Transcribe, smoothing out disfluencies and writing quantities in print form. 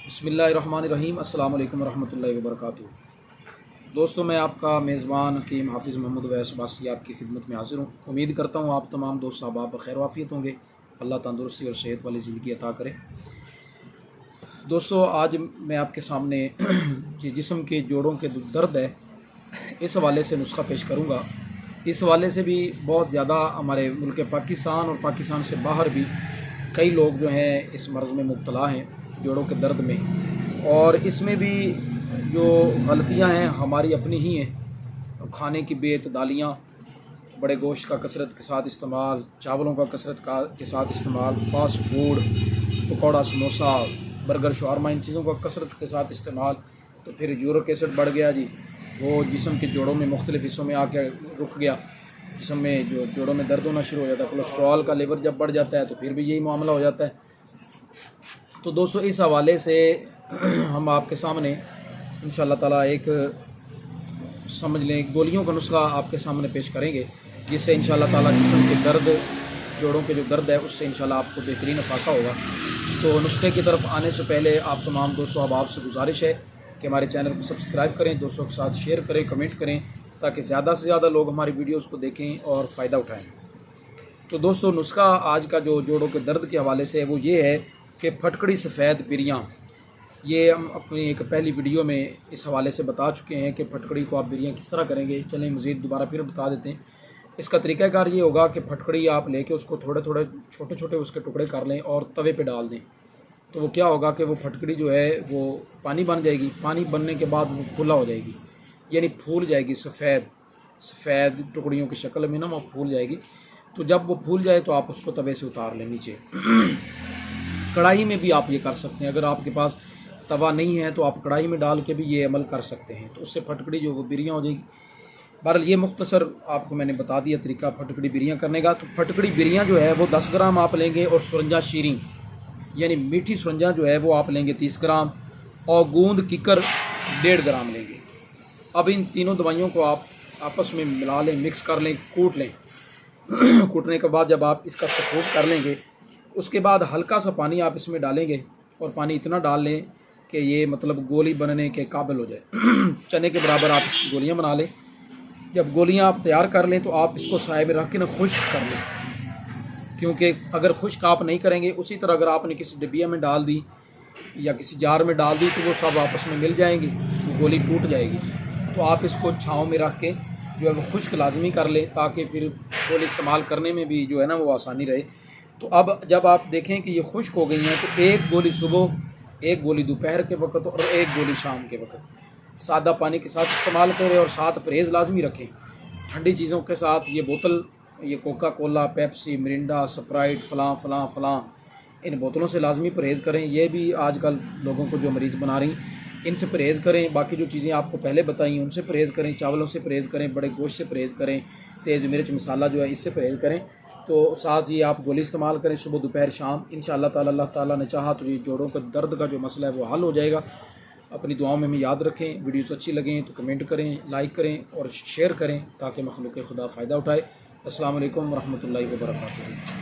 بسم اللہ الرحمن الرحیم۔ السلام علیکم ورحمۃ اللہ وبرکاتہ۔ دوستوں، میں آپ کا میزبان حکیم حافظ محمد اویس عباسی آپ کی خدمت میں حاضر ہوں۔ امید کرتا ہوں آپ تمام دوست صحابہ بخیر وعافیت ہوں گے۔ اللہ تندرستی اور صحت والی زندگی عطا کرے۔ دوستوں، آج میں آپ کے سامنے جسم کے جوڑوں کے درد ہے، اس حوالے سے نسخہ پیش کروں گا۔ اس حوالے سے بھی بہت زیادہ ہمارے ملک پاکستان اور پاکستان سے باہر بھی کئی لوگ جو ہیں اس مرض میں مبتلا ہیں، جوڑوں کے درد میں، اور اس میں بھی جو غلطیاں ہیں ہماری اپنی ہی ہیں۔ کھانے کی بے اعتدالیاں، بڑے گوشت کا کثرت کے ساتھ استعمال، چاولوں کا کثرت کے ساتھ استعمال، فاسٹ فوڈ، پکوڑا، سموسا، برگر، شاورما، ان چیزوں کا کثرت کے ساتھ استعمال، تو پھر یورک ایسڈ بڑھ گیا جی، وہ جسم کے جوڑوں میں مختلف حصوں میں آ کے رک گیا، جسم میں جو جوڑوں میں درد ہونا شروع ہو جاتا ہے۔ کولیسٹرول کا لیول جب بڑھ جاتا ہے تو پھر بھی یہی معاملہ ہو جاتا ہے۔ تو دوستو، اس حوالے سے ہم آپ کے سامنے انشاءاللہ تعالیٰ ایک سمجھ لیں گولیوں کا نسخہ آپ کے سامنے پیش کریں گے، جس سے انشاءاللہ تعالیٰ جسم کے درد، جوڑوں کے جو درد ہے اس سے انشاءاللہ آپ کو بہترین افاقہ ہوگا۔ تو نسخے کی طرف آنے سے پہلے آپ تمام دوستوں احباب سے گزارش ہے کہ ہمارے چینل کو سبسکرائب کریں، دوستوں کے ساتھ شیئر کریں، کمنٹ کریں، تاکہ زیادہ سے زیادہ لوگ ہماری ویڈیوز کو دیکھیں اور فائدہ اٹھائیں۔ تو دوستو، نسخہ آج کا جو جوڑوں کے درد کے حوالے سے ہے وہ یہ ہے کہ پھٹکڑی سفید بریاں۔ یہ ہم اپنی ایک پہلی ویڈیو میں اس حوالے سے بتا چکے ہیں کہ پھٹکڑی کو آپ بریاں کس طرح کریں گے۔ چلیں مزید دوبارہ پھر بتا دیتے ہیں۔ اس کا طریقہ کار یہ ہوگا کہ پھٹکڑی آپ لے کے اس کو تھوڑے تھوڑے چھوٹے چھوٹے اس کے ٹکڑے کر لیں اور توے پہ ڈال دیں۔ تو وہ کیا ہوگا کہ وہ پھٹکڑی جو ہے وہ پانی بن جائے گی۔ پانی بننے کے بعد وہ پھولا ہو جائے گی، یعنی پھول جائے گی، سفید ٹکڑیوں کی شکل میں نا وہ پھول جائے گی۔ تو جب وہ پھول جائے تو آپ اس کو توے سے اتار لیں نیچے۔ کڑاہی میں بھی آپ یہ کر سکتے ہیں، اگر آپ کے پاس توا نہیں ہے تو آپ کڑاہی میں ڈال کے بھی یہ عمل کر سکتے ہیں، تو اس سے پھٹکڑی جو وہ بریاں ہو جائے گی۔ بہرحال یہ مختصر آپ کو میں نے بتا دیا طریقہ پھٹکڑی بریاں کرنے کا۔ تو پھٹکڑی بریاں جو ہے وہ 10 گرام آپ لیں گے، اور سرنجا شیریں یعنی میٹھی سرنجا جو ہے وہ آپ لیں گے 30 گرام، اور گوند ککر 1.5 گرام لیں گے۔ اب ان تینوں دوائیوں کو آپ آپس میں ملا لیں، مکس کر لیں، کوٹ لیں۔ کوٹنے کے بعد جب آپ اس کا سکوٹ کر لیں گے، اس کے بعد ہلکا سا پانی آپ اس میں ڈالیں گے، اور پانی اتنا ڈال لیں کہ یہ مطلب گولی بننے کے قابل ہو جائے۔ چنے کے برابر آپ اس کی گولیاں بنا لیں۔ جب گولیاں آپ تیار کر لیں تو آپ اس کو سائے میں رکھ کے خشک کر لیں، کیونکہ اگر خشک آپ نہیں کریں گے، اسی طرح اگر آپ نے کسی ڈبیا میں ڈال دی یا کسی جار میں ڈال دی تو وہ سب آپس میں مل جائیں گی، وہ گولی ٹوٹ جائے گی۔ تو آپ اس کو چھاؤں میں رکھ کے جو ہے وہ خشک لازمی کر لیں، تاکہ پھر گولی استعمال کرنے میں بھی جو ہے نا وہ آسانی رہے۔ تو اب جب آپ دیکھیں کہ یہ خشک ہو گئی ہیں تو 1 گولی صبح، 1 گولی دوپہر کے وقت، اور 1 گولی شام کے وقت سادہ پانی کے ساتھ استعمال کریں، اور ساتھ پرہیز لازمی رکھیں ٹھنڈی چیزوں کے ساتھ۔ یہ بوتل، یہ Coca Cola, Pepsi, Mirinda, sprite, فلاں فلاں فلاں، ان بوتلوں سے لازمی پرہیز کریں۔ یہ بھی آج کل لوگوں کو جو مریض بنا رہی ان سے پرہیز کریں۔ باقی جو چیزیں آپ کو پہلے بتائیں ان سے پرہیز کریں، چاولوں سے پرہیز کریں، بڑے گوشت سے پرہیز کریں، تیز مرچ مسالہ جو ہے اس سے پرہیز کریں۔ تو ساتھ ہی آپ گولی استعمال کریں صبح، دوپہر، شام۔ انشاءاللہ تعالیٰ اللہ تعالیٰ نے چاہا تو یہ جوڑوں کا درد کا جو مسئلہ ہے وہ حل ہو جائے گا۔ اپنی دعاؤں میں ہمیں یاد رکھیں۔ ویڈیوز اچھی لگیں تو کمنٹ کریں، لائک کریں اور شیئر کریں، تاکہ مخلوق خدا فائدہ اٹھائے۔ السلام علیکم ورحمۃ اللہ وبرکاتہ۔